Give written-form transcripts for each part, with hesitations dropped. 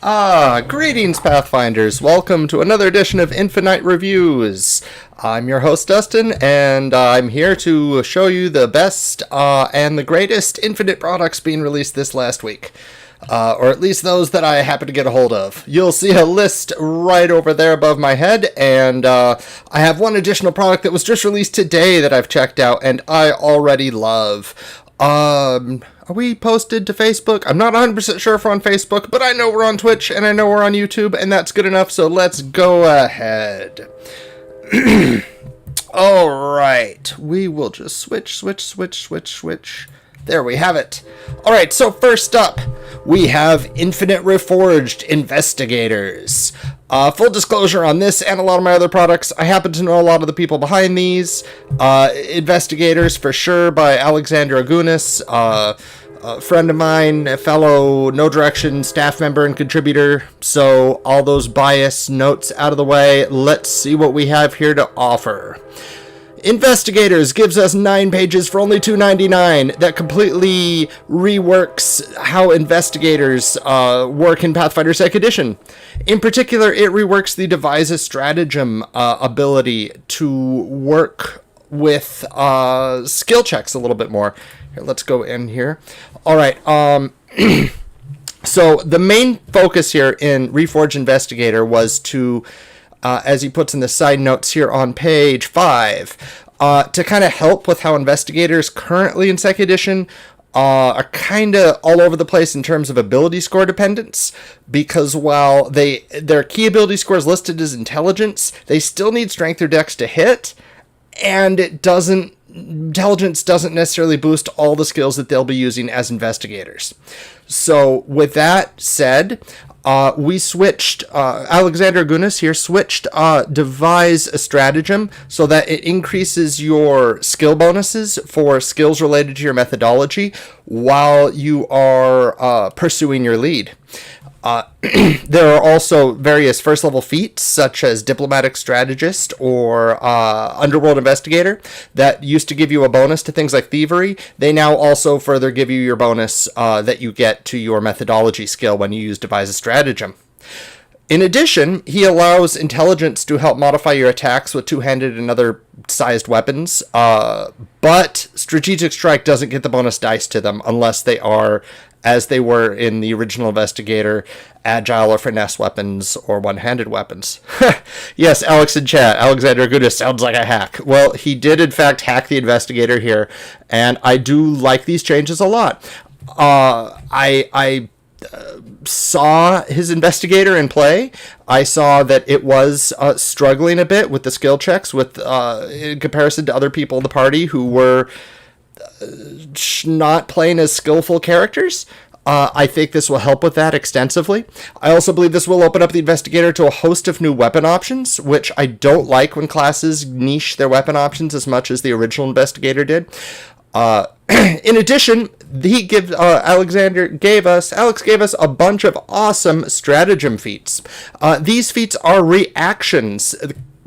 Greetings, Pathfinders. Welcome to another edition of Infiknight Reviews. I'm your host, Dustin, and I'm here to show you the best and the greatest Infinite products being released this last week. Or at least those that I happen to get a hold of. You'll see a list right over there above my head, and I have one additional product that was just released today that I've checked out, and I already love. Are we posted to Facebook? I'm not 100% sure if we're on Facebook, but I know we're on Twitch, and I know we're on YouTube, and that's good enough, so let's go ahead. Alright, we will just switch. There we have it. Alright, so first up, we have Infinite Reforged Investigators. Full disclosure on this and a lot of my other products, I happen to know a lot of the people behind these. Investigators, for sure, by Alexander Agunas, a friend of mine, a fellow No Direction staff member and contributor. So all those bias notes out of the way, let's see what we have here to offer. Investigators gives us 9 pages for only $2.99 that completely reworks how investigators work in Pathfinder 2nd Edition. In particular, it reworks the Devise a Stratagem ability to work with skill checks a little bit more. Here, let's go in here. All right. So the main focus here in Reforged Investigator was to, as he puts in the side notes here on page 5, to kind of help with how investigators currently in 2nd Edition are kind of all over the place in terms of ability score dependence, because while their key ability score is listed as intelligence, they still need strength or dex to hit, and intelligence doesn't necessarily boost all the skills that they'll be using as investigators. So with that said, we switched, Alexander Agunas here switched Devise a Stratagem so that it increases your skill bonuses for skills related to your methodology while you are pursuing your lead. There are also various first level feats such as Diplomatic Strategist or Underworld Investigator that used to give you a bonus to things like Thievery. They now also further give you your bonus that you get to your methodology skill when you use Devise a Stratagem. In addition, he allows intelligence to help modify your attacks with two-handed and other sized weapons, but Strategic Strike doesn't get the bonus dice to them unless they are, as they were in the original Investigator, agile or finesse weapons or one-handed weapons. Yes, Alex in chat, Alexander Agunas sounds like a hack. Well, he did in fact hack the Investigator here, and I do like these changes a lot. I saw his Investigator in play. I saw that it was struggling a bit with the skill checks with in comparison to other people in the party who were not playing as skillful characters. I think this will help with that extensively. I also believe this will open up the Investigator to a host of new weapon options, which I don't like when classes niche their weapon options as much as the original Investigator did. In addition, Alex gave us a bunch of awesome stratagem feats. These feats are reactions,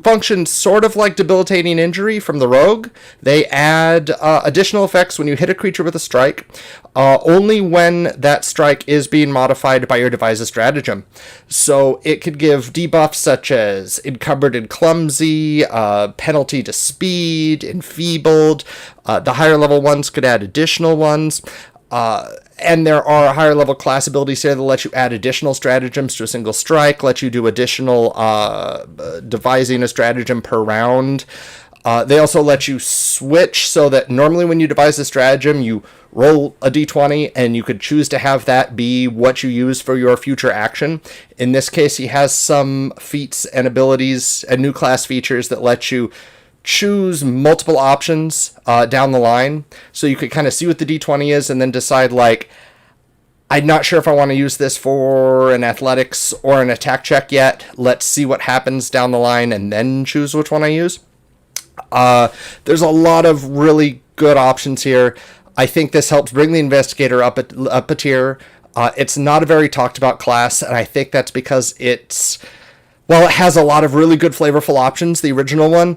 function sort of like Debilitating Injury from the Rogue. They add additional effects when you hit a creature with a strike, only when that strike is being modified by your Devise a Stratagem. So it could give debuffs such as Encumbered and Clumsy, penalty to speed, Enfeebled. The higher level ones could add additional ones. And there are higher level class abilities here that let you add additional stratagems to a single strike, let you do additional devising a stratagem per round. They also let you switch so that normally when you devise a stratagem, you roll a d20 and you could choose to have that be what you use for your future action. In this case, he has some feats and abilities and new class features that let you choose multiple options down the line, so you could kind of see what the d20 is and then decide, like, I'm not sure if I want to use this for an athletics or an attack check yet. Let's see what happens down the line and then choose which one I use. There's a lot of really good options here. I think this helps bring the Investigator up a tier. It's not a very talked about class, and I think that's because it has a lot of really good flavorful options, the original one.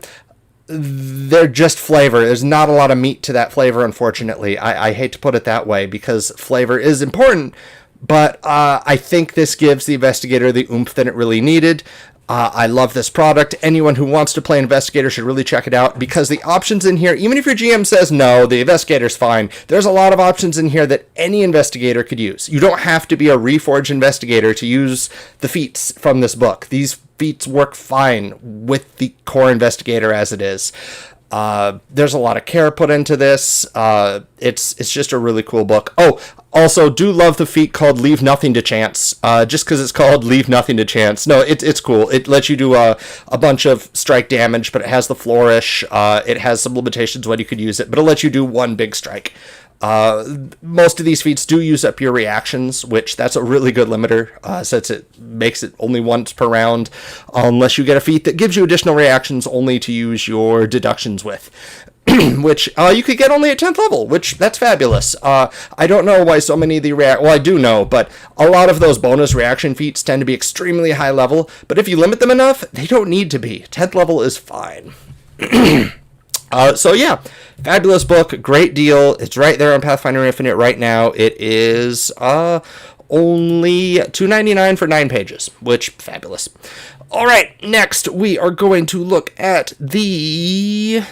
They're just flavor. There's not a lot of meat to that flavor, unfortunately. I hate to put it that way, because flavor is important, but I think this gives the Investigator the oomph that it really needed. I love this product. Anyone who wants to play Investigator should really check it out, because the options in here, even if your GM says no, the Investigator's fine, there's a lot of options in here that any Investigator could use. You don't have to be a Reforged Investigator to use the feats from this book. These feats work fine with the core Investigator as it is. There's a lot of care put into this. It's just a really cool book. Oh, also, do love the feat called Leave Nothing to Chance. Just because it's called Leave Nothing to Chance. No, it's cool. It lets you do a bunch of strike damage, but it has the flourish. It has some limitations when you could use it, but it'll let you do one big strike. Most of these feats do use up your reactions, which that's a really good limiter, since it makes it only once per round, unless you get a feat that gives you additional reactions only to use your deductions with. Which you could get only at 10th level, which that's fabulous. I don't know why so many of the well, I do know, but a lot of those bonus reaction feats tend to be extremely high level, but if you limit them enough, they don't need to be. 10th level is fine. So yeah, fabulous book, great deal. It's right there on Pathfinder Infinite right now. It is only $2.99 for 9 pages, which fabulous. All right, next we are going to look at the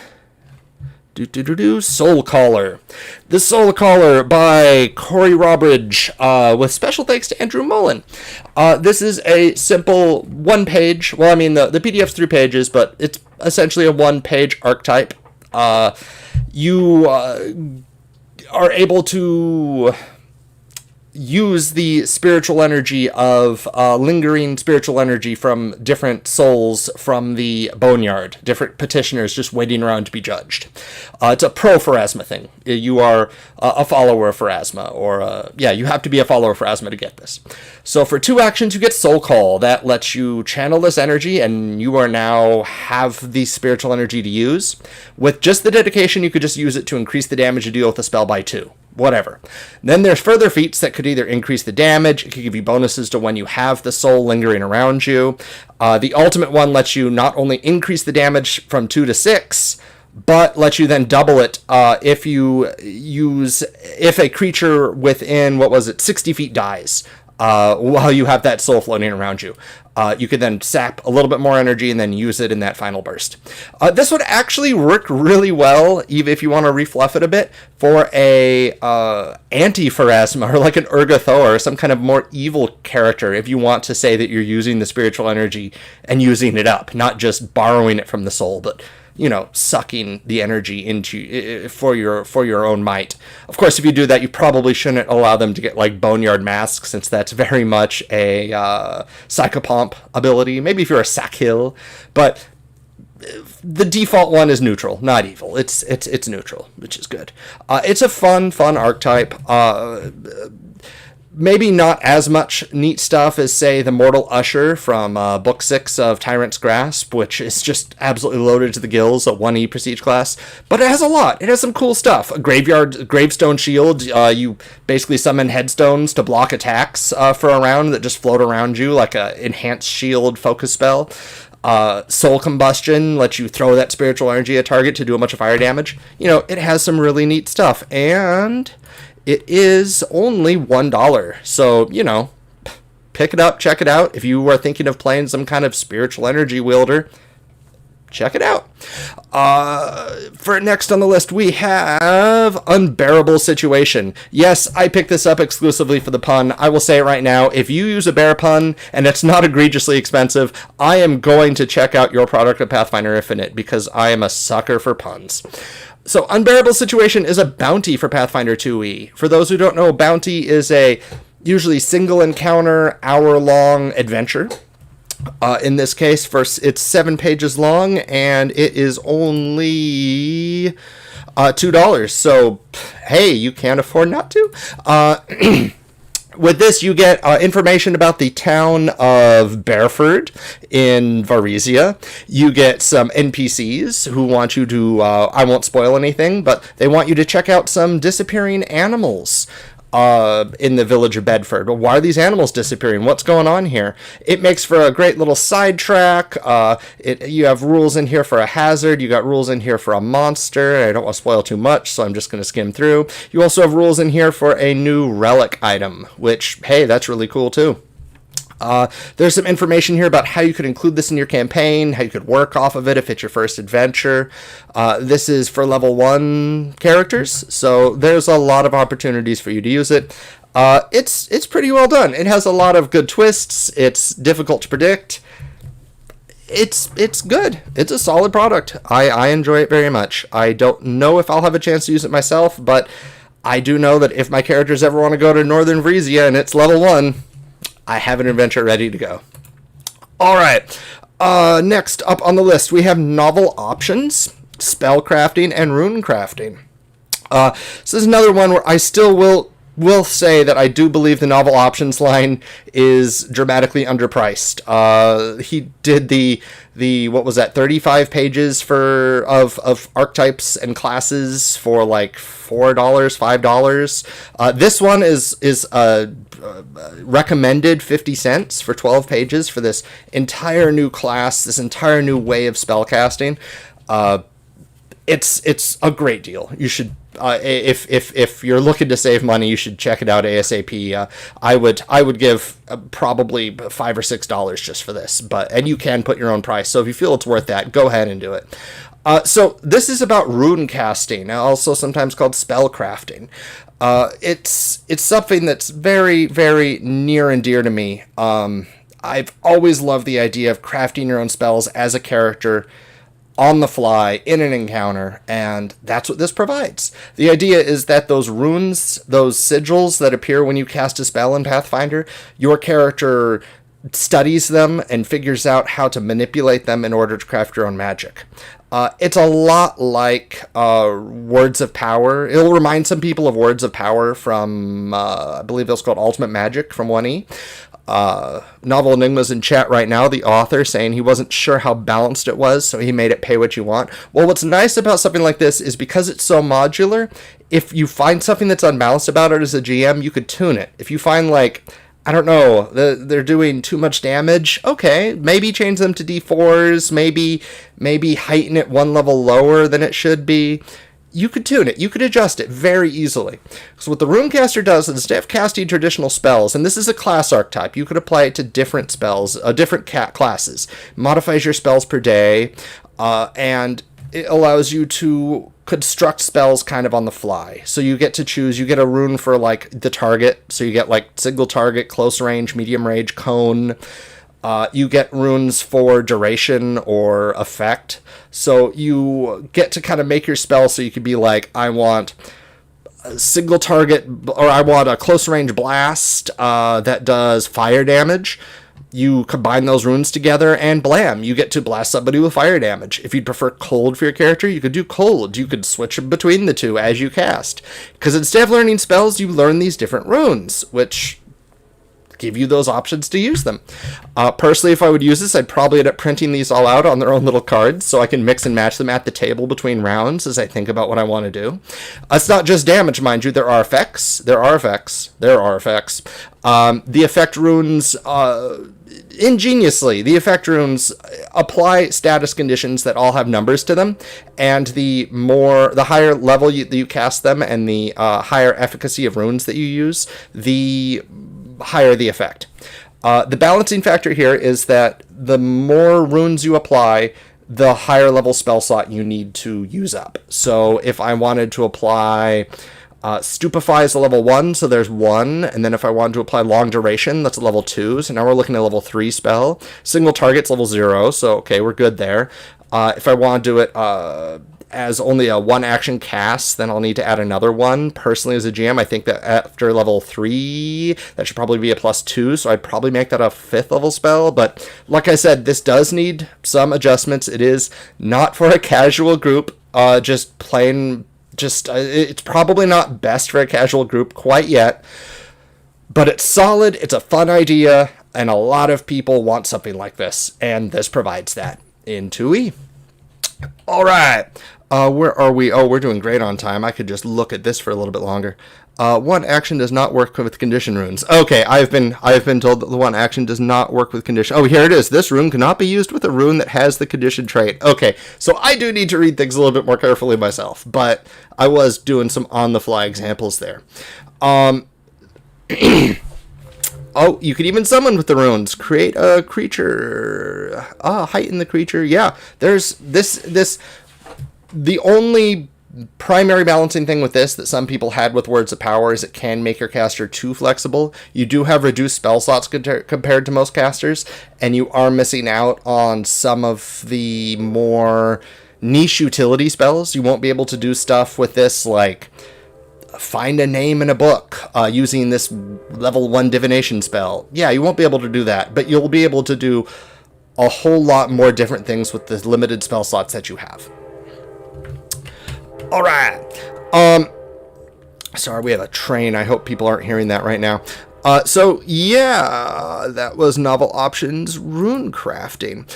Soulcaller. The Soulcaller by Corey Robridge, with special thanks to Andrew Mullen. This is a simple one-page, well, I mean, the PDF's 3 pages, but it's essentially a one-page archetype. You are able to use the spiritual energy of lingering spiritual energy from different souls from the boneyard, different petitioners just waiting around to be judged. It's a pro-Pharasma thing. You are a follower of Pharasma, or you have to be a follower of Pharasma to get this. So for 2 actions, you get Soul Call. That lets you channel this energy, and you are now have the spiritual energy to use. With just the dedication, you could just use it to increase the damage you deal with the spell by 2. Whatever. Then there's further feats that could either increase the damage, it could give you bonuses to when you have the soul lingering around you. The ultimate one lets you not only increase the damage from 2 to 6, but lets you then double it if a creature within, 60 feet dies while you have that soul floating around you. You could then sap a little bit more energy and then use it in that final burst. This would actually work really well, even if you want to refluff it a bit, for a anti-Pharasma, or like an Urgathoa, or some kind of more evil character, if you want to say that you're using the spiritual energy and using it up, not just borrowing it from the soul, but sucking the energy into for your own might. Of course, if you do that, you probably shouldn't allow them to get like Boneyard Mask, since that's very much a Psychopomp ability. Maybe if you're a Sackhill, but the default one is neutral, not evil. It's neutral, which is good. It's a fun archetype. Maybe not as much neat stuff as, say, the Mortal Usher from Book 6 of Tyrant's Grasp, which is just absolutely loaded to the gills, a 1E Prestige class. But it has a lot. It has some cool stuff. A Gravestone Shield. You basically summon headstones to block attacks for a round that just float around you, like an enhanced shield focus spell. Soul Combustion lets you throw that spiritual energy at a target to do a bunch of fire damage. It has some really neat stuff. And it is only $1, so, pick it up, check it out. If you are thinking of playing some kind of spiritual energy wielder, check it out. For next on the list, we have Unbearable Situation. Yes, I picked this up exclusively for the pun. I will say it right now. If you use a bear pun, and it's not egregiously expensive, I am going to check out your product at Pathfinder Infinite, because I am a sucker for puns. So Unbearable Situation is a bounty for Pathfinder 2e. For those who don't know, bounty is a usually single encounter, hour-long adventure. In this case, it's 7 pages long, and it is only $2. So, hey, you can't afford not to. With this, you get information about the town of Bareford in Varisia. You get some NPCs who want you to, I won't spoil anything, but they want you to check out some disappearing animals. in the village of Bedford. Well, why are these animals disappearing? What's going on here? It makes for a great little sidetrack. You have rules in here for a hazard. You got rules in here for a monster. I don't want to spoil too much, so I'm just going to skim through. You also have rules in here for a new relic item, which, hey, that's really cool too. There's some information here about how you could include this in your campaign, how you could work off of it if it's your first adventure. This is for level 1 characters, so there's a lot of opportunities for you to use it. It's pretty well done. It has a lot of good twists. It's difficult to predict. It's good. It's a solid product. I enjoy it very much. I don't know if I'll have a chance to use it myself, but I do know that if my characters ever want to go to Northern Vrisia and it's level 1, I have an adventure ready to go. All right. Next up on the list, we have novel options, spellcrafting, and rune crafting. So this is another one where I still will say that I do believe the novel options line is dramatically underpriced. He did the what was that, 35 pages of archetypes and classes for like $4, $5. This one is recommended 50 cents for 12 pages for this entire new class, this entire new way of spellcasting. It's a great deal. You should, if you're looking to save money, you should check it out ASAP. I would give probably $5 or $6 just for this, and you can put your own price. So if you feel it's worth that, go ahead and do it. So this is about rune casting, also sometimes called spellcrafting. It's something that's very, very near and dear to me. I've always loved the idea of crafting your own spells as a character on the fly in an encounter, and that's what this provides. The idea is that those runes, those sigils that appear when you cast a spell in Pathfinder, your character studies them and figures out how to manipulate them in order to craft your own magic. It's a lot like Words of Power. It'll remind some people of Words of Power from, I believe it was called Ultimate Magic from 1E. Novel Enigma's in chat right now, the author saying he wasn't sure how balanced it was, so he made it pay what you want. Well, what's nice about something like this is because it's so modular, if you find something that's unbalanced about it as a GM, you could tune it. If you find, like, I don't know, they're doing too much damage, okay, maybe change them to D4s, maybe heighten it one level lower than it should be. You could tune it. You could adjust it very easily. So what the Runecaster does is, instead of casting traditional spells, and this is a class archetype, you could apply it to different spells, different classes. Modifies your spells per day, and it allows you to construct spells kind of on the fly. So you get to choose, you get a rune for like the target, so you get like single target, close range, medium range, cone. You get runes for duration or effect. So you get to kind of make your spell so you could be like, I want a single target, or I want a close range blast that does fire damage. You combine those runes together and blam, you get to blast somebody with fire damage. If you'd prefer cold for your character, you could do cold. You could switch between the two as you cast. Because instead of learning spells, you learn these different runes, which give you those options to use them. Personally, if I would use this, I'd probably end up printing these all out on their own little cards so I can mix and match them at the table between rounds as I think about what I want to do. It's not just damage, mind you. There are effects. The effect runes, ingeniously, the effect runes apply status conditions that all have numbers to them, and the higher level that you cast them and the higher efficacy of runes that you use, the higher the effect. The balancing factor here is that the more runes you apply, the higher level spell slot you need to use up. So if I wanted to apply Stupefy is a level 1, so there's 1, and then if I wanted to apply Long Duration, that's a level 2, so now we're looking at a level 3 spell. Single Target's level 0, so okay, we're good there. If I want to do it as only a one action cast, then I'll need to add another one. Personally, as a GM, I think that after level 3, that should probably be a +2, so I'd probably make that a 5th level spell. But like I said, this does need some adjustments. It is not for a casual group, it's probably not best for a casual group quite yet, but it's solid, it's a fun idea, and a lot of people want something like this, and this provides that in 2E. All right. Where are we? Oh, we're doing great on time. I could just look at this for a little bit longer. One action does not work with condition runes. Okay, I've been told that the one action does not work with condition. Oh, here it is. This rune cannot be used with a rune that has the condition trait. Okay, so I do need to read things a little bit more carefully myself, but I was doing some on-the-fly examples there. Oh, you could even summon with the runes. Create a creature. Heighten the creature. Yeah, there's this. The only primary balancing thing with this that some people had with Words of Power is it can make your caster too flexible. You do have reduced spell slots compared to most casters, and you are missing out on some of the more niche utility spells. You won't be able to do stuff with this like find a name in a book using this level 1 divination spell. Yeah, you won't be able to do that, but you'll be able to do a whole lot more different things with the limited spell slots that you have. All right. Sorry, we have a train. I hope people aren't hearing that right now. So yeah, that was Novel Options Rune Crafting.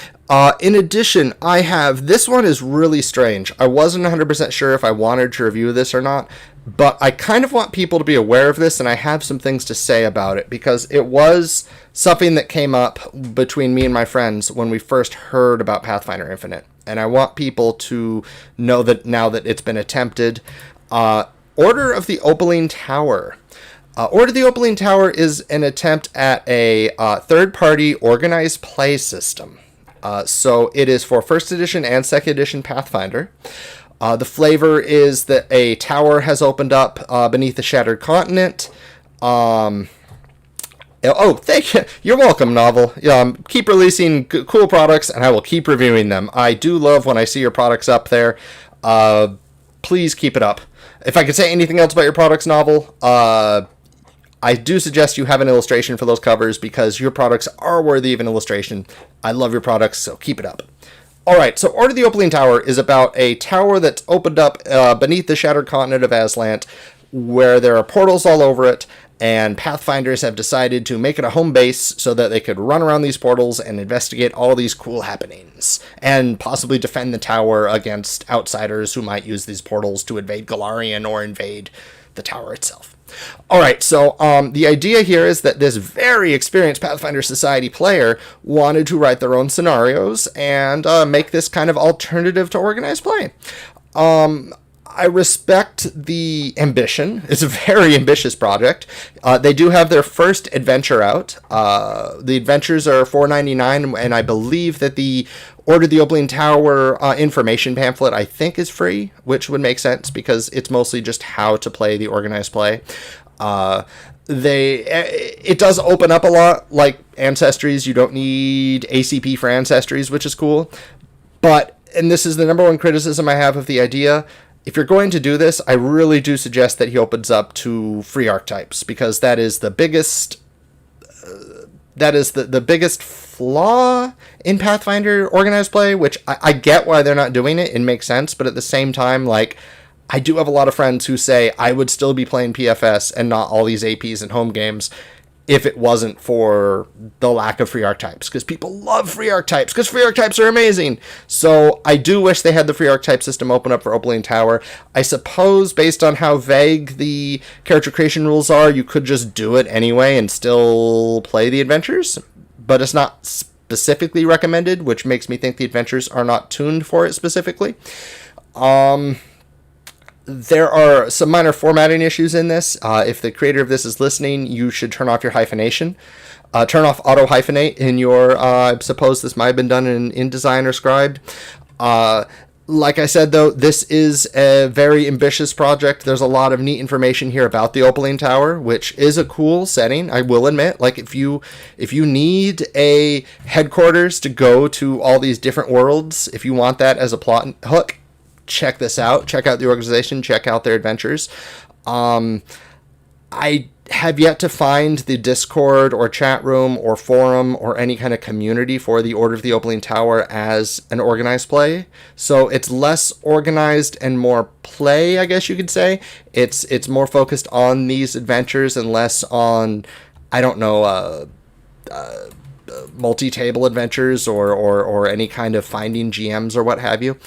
In addition, I have, this one is really strange. I wasn't 100% sure if I wanted to review this or not, but I kind of want people to be aware of this, and I have some things to say about it, because it was something that came up between me and my friends when we first heard about Pathfinder Infinite, and I want people to know that now that it's been attempted. Order of the Opaline Tower. Order of the Opaline Tower is an attempt at a third-party organized play system. So it is for 1st edition and 2nd edition Pathfinder. The flavor is that a tower has opened up beneath the Shattered Continent. Oh, thank you. You're welcome, Novel. Keep releasing cool products, and I will keep reviewing them. I do love when I see your products up there. Please keep it up. If I could say anything else about your products, Novel, I do suggest you have an illustration for those covers, because your products are worthy of an illustration. I love your products, so keep it up. Alright, so Order of the Opaline Tower is about a tower that's opened up beneath the Shattered Continent of Aslant, where there are portals all over it, and Pathfinders have decided to make it a home base so that they could run around these portals and investigate all these cool happenings, and possibly defend the tower against outsiders who might use these portals to invade Golarion or invade the tower itself. Alright, so the idea here is that this very experienced Pathfinder Society player wanted to write their own scenarios and make this kind of alternative to organized play. I respect the ambition. It's a very ambitious project. They do have their first adventure out. The adventures are $4.99, and I believe that the Order of the Opaline Tower information pamphlet, I think, is free, which would make sense because it's mostly just how to play the organized play. It does open up a lot, like Ancestries. You don't need ACP for Ancestries, which is cool. But, and this is the number one criticism I have of the idea, if you're going to do this, I really do suggest that he opens up to free archetypes, because that is the biggest the biggest flaw in Pathfinder organized play, which I get why they're not doing it. It makes sense, but at the same time, like, I do have a lot of friends who say I would still be playing PFS and not all these APs and home games if it wasn't for the lack of free archetypes, because people love free archetypes, because free archetypes are amazing. So I do wish they had the free archetype system open up for Opaline Tower. I suppose, based on how vague the character creation rules are, you could just do it anyway and still play the adventures, but it's not specifically recommended, which makes me think the adventures are not tuned for it specifically. There are some minor formatting issues in this. If the creator of this is listening, you should turn off your hyphenation. Turn off auto-hyphenate in your, I suppose this might have been done in InDesign or Scribed. Like I said, though, this is a very ambitious project. There's a lot of neat information here about the Opaline Tower, which is a cool setting, I will admit. Like, if you need a headquarters to go to all these different worlds, if you want that as a plot hook, check this out. Check out the organization. Check out their adventures. I have yet to find the Discord or chat room or forum or any kind of community for the Order of the Opaline Tower as an organized play. So it's less organized and more play, I guess you could say. It's more focused on these adventures and less on, I don't know, multi-table adventures or any kind of finding GMs or what have you.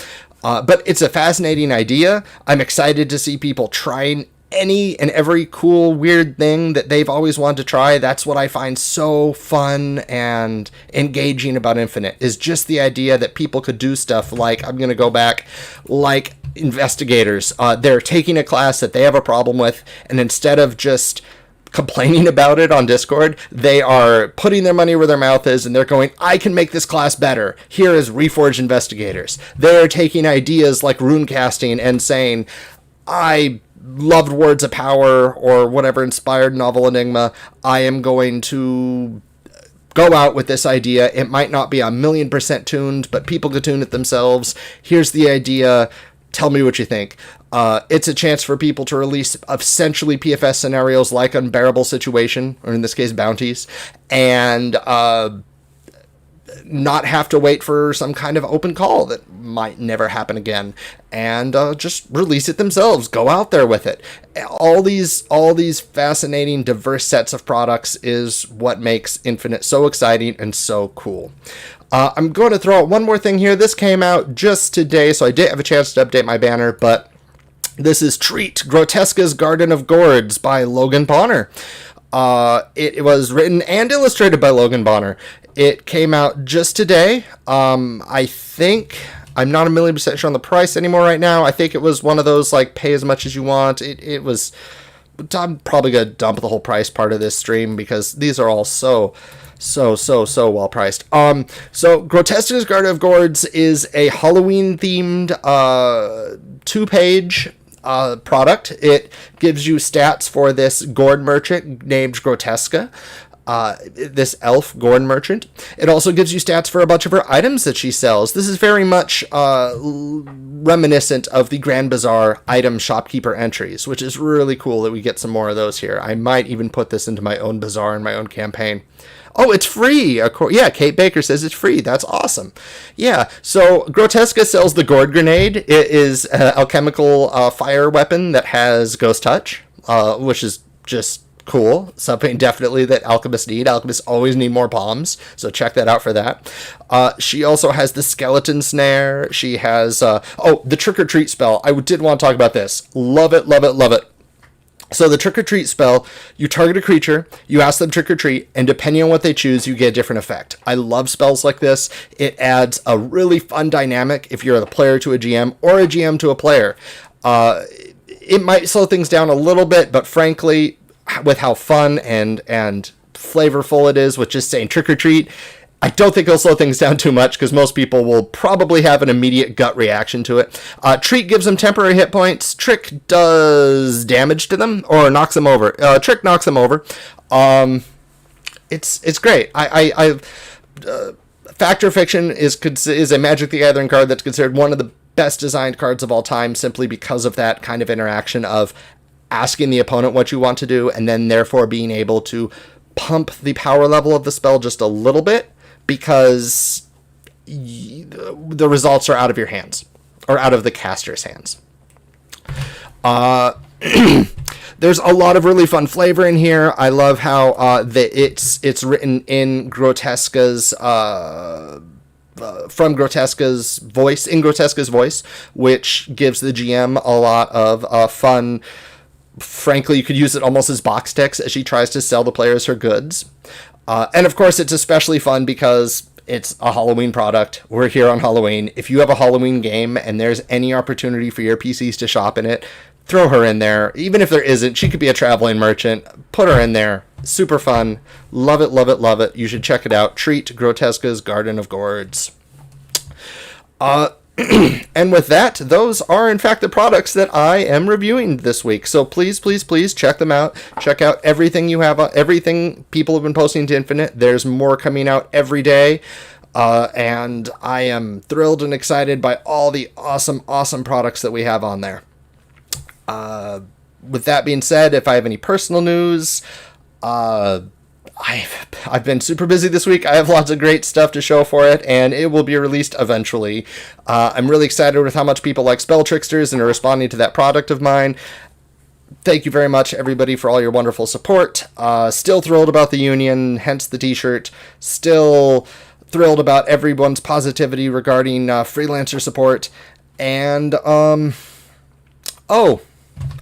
But it's a fascinating idea. I'm excited to see people trying any and every cool, weird thing that they've always wanted to try. That's what I find so fun and engaging about Infinite, is just the idea that people could do stuff like, I'm going to go back, like Investigators. They're taking a class that they have a problem with, and instead of just complaining about it on Discord, they are putting their money where their mouth is, and they're going, I can make this class better. Here is Reforged Investigators. They're taking ideas like rune casting and saying, I loved Words of Power or whatever inspired Novel Enigma. I am going to go out with this idea. It might not be 1,000,000% tuned, but people could tune it themselves. Here's the idea. Tell me what you think. It's a chance for people to release essentially PFS scenarios like Unbearable Situation, or in this case, Bounties, and not have to wait for some kind of open call that might never happen again, and just release it themselves. Go out there with it. All these fascinating, diverse sets of products is what makes Infinite so exciting and so cool. I'm going to throw out one more thing here. This came out just today, so I didn't have a chance to update my banner, but this is Treat, Grotesca's Garden of Gourds by Logan Bonner. It was written and illustrated by Logan Bonner. It came out just today. I think, I'm not 1,000,000% sure on the price anymore right now. I think it was one of those, like, pay as much as you want. It was, I'm probably going to dump the whole price part of this stream because these are all so well priced. So Grotesca's Garden of Gourds is a Halloween themed 2-page product. It gives you stats for this gourd merchant named Grotesca, this elf gourd merchant. It also gives you stats for a bunch of her items that she sells. This is very much reminiscent of the Grand Bazaar item shopkeeper entries, which is really cool that we get some more of those here. I might even put this into my own bazaar in my own campaign. Oh, it's free. Yeah, Kate Baker says it's free. That's awesome. Yeah, so Grotesca sells the Gourd Grenade. It is an alchemical fire weapon that has Ghost Touch, which is just cool. Something definitely that alchemists need. Alchemists always need more bombs, so check that out for that. She also has the Skeleton Snare. She has, the Trick or Treat spell. I did want to talk about this. Love it, love it, love it. So the Trick or Treat spell, you target a creature, you ask them trick or treat, and depending on what they choose, you get a different effect. I love spells like this. It adds a really fun dynamic if you're the player to a GM or a GM to a player. It might slow things down a little bit, but frankly, with how fun and flavorful it is with just saying trick or treat, I don't think it'll slow things down too much because most people will probably have an immediate gut reaction to it. Treat gives them temporary hit points. Trick does damage to them or knocks them over. Trick knocks them over. It's great. Fact or Fiction is a Magic the Gathering card that's considered one of the best designed cards of all time simply because of that kind of interaction of asking the opponent what you want to do and then therefore being able to pump the power level of the spell just a little bit, because the results are out of your hands, or out of the caster's hands. There's a lot of really fun flavor in here. I love how it's written in Grotesca's from Grotesca's voice, in Grotesca's voice, which gives the GM a lot of fun. Frankly, you could use it almost as box text as she tries to sell the players her goods. And of course, it's especially fun because it's a Halloween product. We're here on Halloween. If you have a Halloween game and there's any opportunity for your PCs to shop in it, throw her in there. Even if there isn't, she could be a traveling merchant. Put her in there. Super fun. Love it, love it, love it. You should check it out. Treat, Grotesca's Garden of Gourds. And with that, those are in fact the products that I am reviewing this week. So please, please, please check them out. Check out everything you have, everything people have been posting to Infinite. There's more coming out every day. And I am thrilled and excited by all the awesome, awesome products that we have on there. With that being said, if I have any personal news, I've been super busy this week. I have lots of great stuff to show for it, and it will be released eventually. I'm really excited with how much people like Spell Tricksters and are responding to that product of mine. Thank you very much, everybody, for all your wonderful support. Still thrilled about the union, hence the t-shirt. Still thrilled about everyone's positivity regarding freelancer support. And, oh,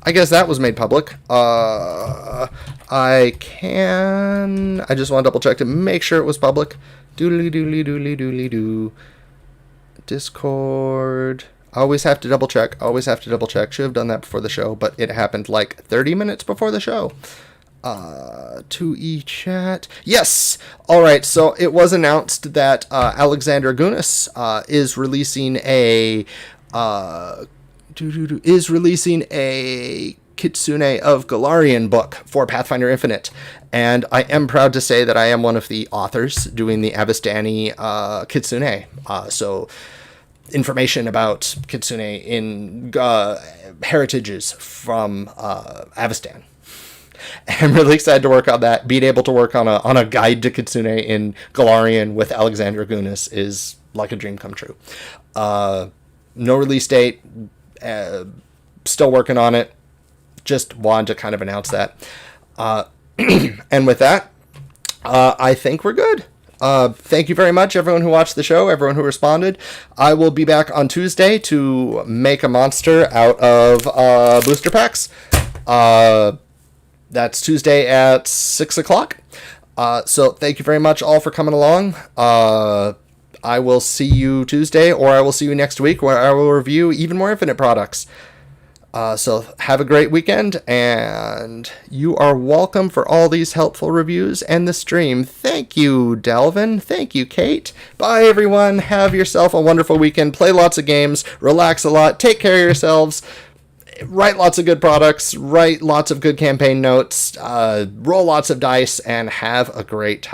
I guess that was made public. I just want to double check to make sure it was public. Doodly doodly doodly doodly doo. Discord. Always have to double check. Always have to double check. Should have done that before the show, but it happened like 30 minutes before the show. 2E chat. Yes. All right. So it was announced that Alexander Gunas is releasing a Kitsune of Galarian book for Pathfinder Infinite. And I am proud to say that I am one of the authors doing the Avestani Kitsune. So information about Kitsune in heritages from Avestan. I'm really excited to work on that. Being able to work on a guide to Kitsune in Galarian with Alexander Gunas is like a dream come true. No release date. Still working on it. Just wanted to kind of announce that. And with that, I think we're good. Thank you very much, everyone who watched the show, everyone who responded. I will be back on Tuesday to make a monster out of booster packs. That's Tuesday at 6 o'clock. So thank you very much all for coming along. I will see you Tuesday, or I will see you next week, where I will review even more Infinite products. So have a great weekend, and you are welcome for all these helpful reviews and the stream. Thank you, Delvin. Thank you, Kate. Bye, everyone. Have yourself a wonderful weekend. Play lots of games. Relax a lot. Take care of yourselves. Write lots of good products. Write lots of good campaign notes. Roll lots of dice, and have a great time.